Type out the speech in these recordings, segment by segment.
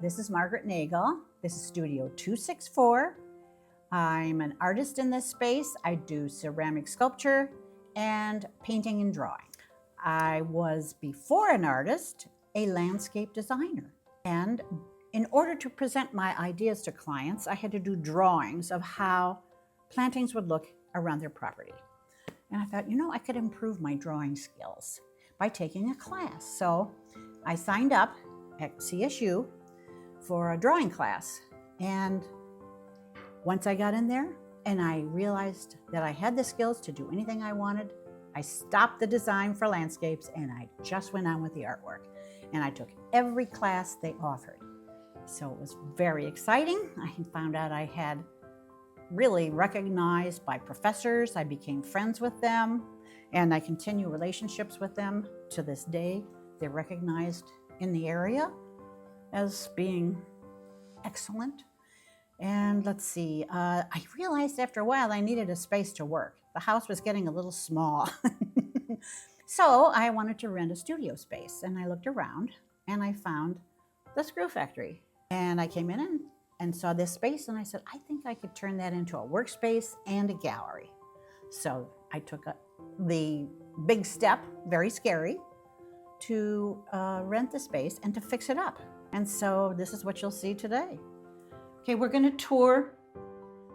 This is Margaret Nagel. This is Studio 264. I'm an artist in this space. I do ceramic sculpture and painting and drawing. I was, before an artist, a landscape designer. And in order to present my ideas to clients, I had to do drawings of how plantings would look around their property. And I thought, I could improve my drawing skills by taking a class. So I signed up at CSU for a drawing class. And once I got in there and I realized that I had the skills to do anything I wanted, I stopped the design for landscapes and I just went on with the artwork. And I took every class they offered. So it was very exciting. I found out I had really recognized by professors. I became friends with them and I continue relationships with them to this day. They're recognized in the area as being excellent. And let's see, I realized after a while I needed a space to work. The house was getting a little small. So I wanted to rent a studio space and I looked around and I found the Screw Factory. And I came in and saw this space and I said, I think I could turn that into a workspace and a gallery. So I took the big step, very scary, to rent the space and to fix it up. And so this is what you'll see today. Okay, we're going to tour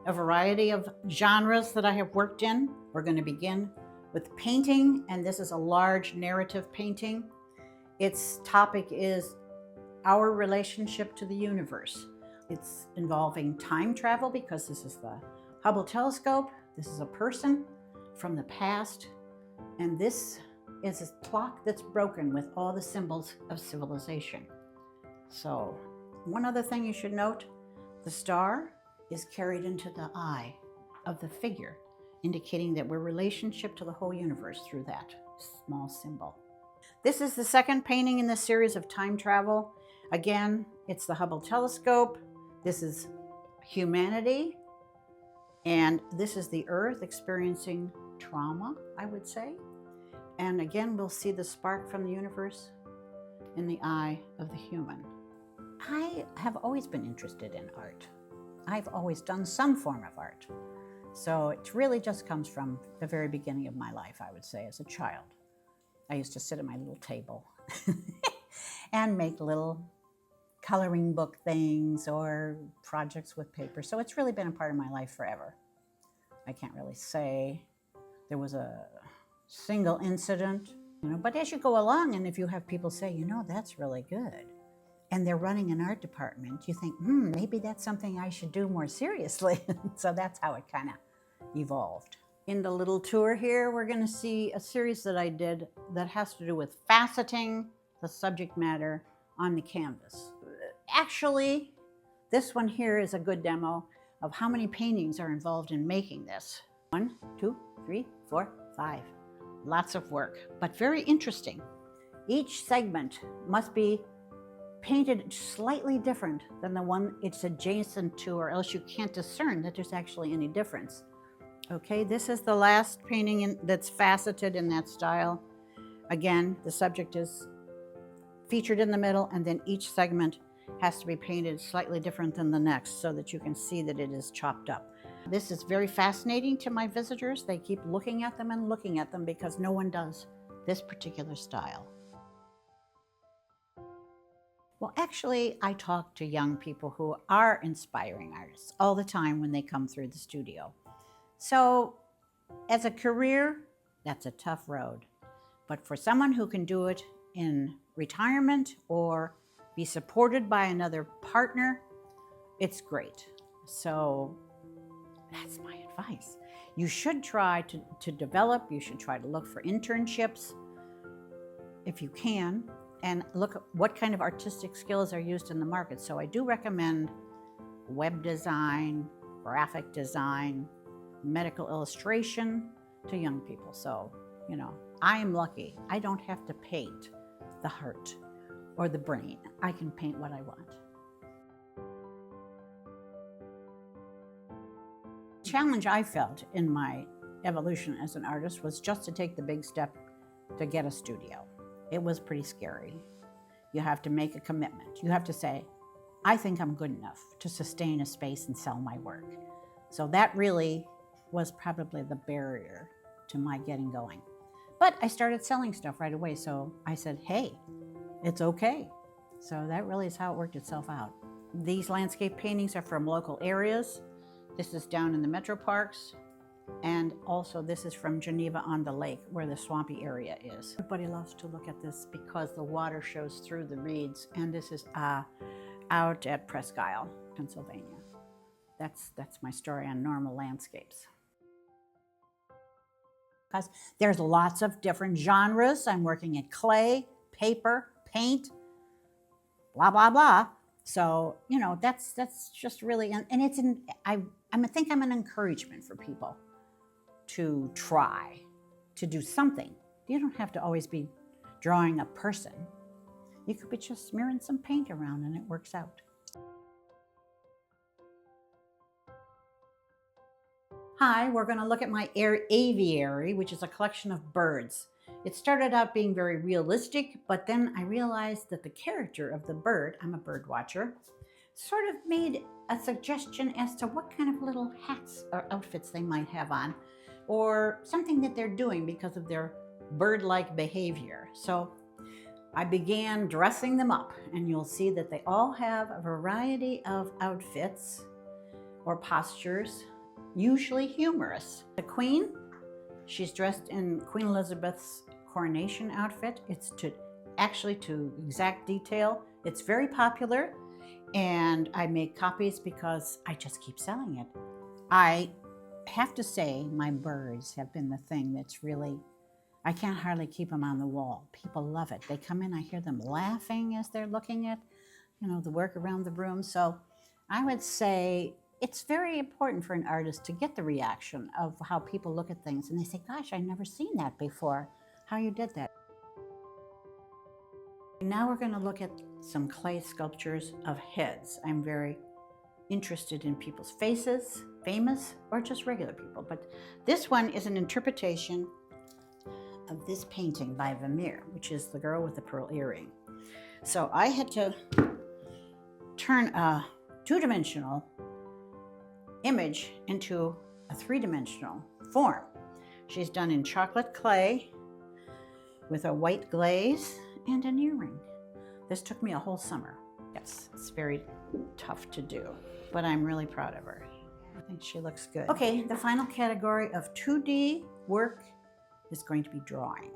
a variety of genres that I have worked in. We're going to begin with painting, and this is a large narrative painting. Its topic is our relationship to the universe. It's involving time travel because this is the Hubble telescope. This is a person from the past, and this is a clock that's broken with all the symbols of civilization. So one other thing you should note, the star is carried into the eye of the figure, indicating that we're relationship to the whole universe through that small symbol. This is the second painting in the series of time travel. Again, it's the Hubble telescope. This is humanity. And this is the Earth experiencing trauma, I would say. And again, we'll see the spark from the universe in the eye of the human. I have always been interested in art. I've always done some form of art. So it really just comes from the very beginning of my life, I would say, as a child. I used to sit at my little table and make little coloring book things or projects with paper. So it's really been a part of my life forever. I can't really say there was a single incident, but as you go along and if you have people say, that's really good, and they're running an art department, you think, maybe that's something I should do more seriously. So that's how it kind of evolved. In the little tour here, we're going to see a series that I did that has to do with faceting the subject matter on the canvas. Actually, this one here is a good demo of how many paintings are involved in making this. 1, 2, 3, 4, 5. Lots of work, but very interesting. Each segment must be painted slightly different than the one it's adjacent to, or else you can't discern that there's actually any difference. Okay, this is the last painting that's faceted in that style. Again, the subject is featured in the middle, and then each segment has to be painted slightly different than the next so that you can see that it is chopped up. This is very fascinating to my visitors. They keep looking at them and looking at them because no one does this particular style. Well, actually, I talk to young people who are inspiring artists all the time when they come through the studio. So as a career, that's a tough road. But for someone who can do it in retirement or be supported by another partner, it's great. So that's my advice. You should try to develop, you should try to look for internships if you can, and look at what kind of artistic skills are used in the market. So I do recommend web design, graphic design, medical illustration to young people. So, I am lucky. I don't have to paint the heart or the brain. I can paint what I want. The challenge I felt in my evolution as an artist was just to take the big step to get a studio. It was pretty scary. You have to make a commitment. You have to say, I think I'm good enough to sustain a space and sell my work. So that really was probably the barrier to my getting going. But I started selling stuff right away, so I said, hey, it's okay. So that really is how it worked itself out. These landscape paintings are from local areas. This is down in the metro parks. And also this is from Geneva on the lake, where the swampy area is. Everybody loves to look at this because the water shows through the reeds. And this is out at Presque Isle, Pennsylvania. That's my story on normal landscapes. Because there's lots of different genres. I'm working at clay, paper, paint, blah, blah, blah. So, you know, that's just really, and it's I think I'm an encouragement for people to try to do something. You don't have to always be drawing a person. You could be just smearing some paint around and it works out. Hi, we're going to look at my aviary, which is a collection of birds. It started out being very realistic, but then I realized that the character of the bird, I'm a bird watcher, sort of made a suggestion as to what kind of little hats or outfits they might have on, or something that they're doing because of their bird-like behavior. So I began dressing them up, and you'll see that they all have a variety of outfits or postures, usually humorous. The Queen, she's dressed in Queen Elizabeth's coronation outfit. It's to exact detail. It's very popular, and I make copies because I just keep selling it. I have to say my birds have been the thing that's really, I can't hardly keep them on the wall. People love it. They come in, I hear them laughing as they're looking at, you know, the work around the room. So I would say it's very important for an artist to get the reaction of how people look at things. And they say, gosh, I've never seen that before, how you did that. Now we're going to look at some clay sculptures of heads. I'm very interested in people's faces, famous or just regular people. But this one is an interpretation of this painting by Vermeer, which is The Girl with the Pearl Earring. So I had to turn a two-dimensional image into a three-dimensional form. She's done in chocolate clay with a white glaze and an earring. This took me a whole summer. Yes, it's very tough to do, but I'm really proud of her. I think she looks good. Okay, the final category of 2D work is going to be drawing.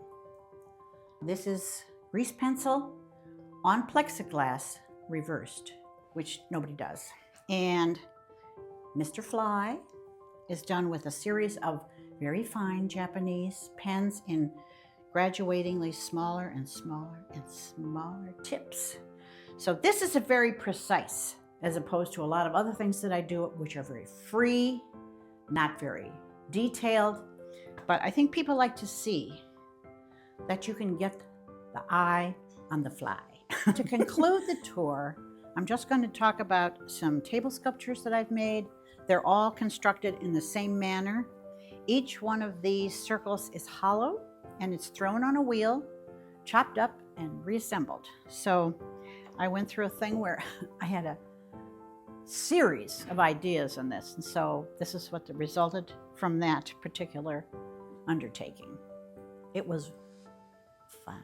This is grease pencil on plexiglass reversed, which nobody does. And Mr. Fly is done with a series of very fine Japanese pens in graduatingly smaller and smaller and smaller tips. So this is a very precise, as opposed to a lot of other things that I do, which are very free, not very detailed. But I think people like to see that you can get the eye on the fly. To conclude the tour, I'm just going to talk about some table sculptures that I've made. They're all constructed in the same manner. Each one of these circles is hollow, and it's thrown on a wheel, chopped up, and reassembled. So I went through a thing where I had a series of ideas in this, and so this is what resulted from that particular undertaking. It was fun.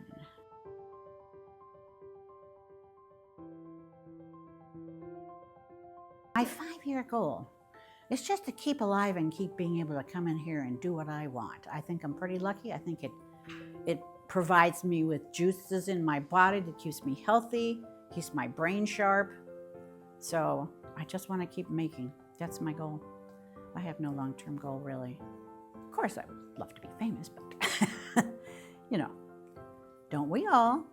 My 5-year goal is just to keep alive and keep being able to come in here and do what I want. I think I'm pretty lucky. I think it provides me with juices in my body that keeps me healthy, keeps my brain sharp. So I just want to keep making. That's my goal. I have no long-term goal, really. Of course, I would love to be famous, but you know, don't we all?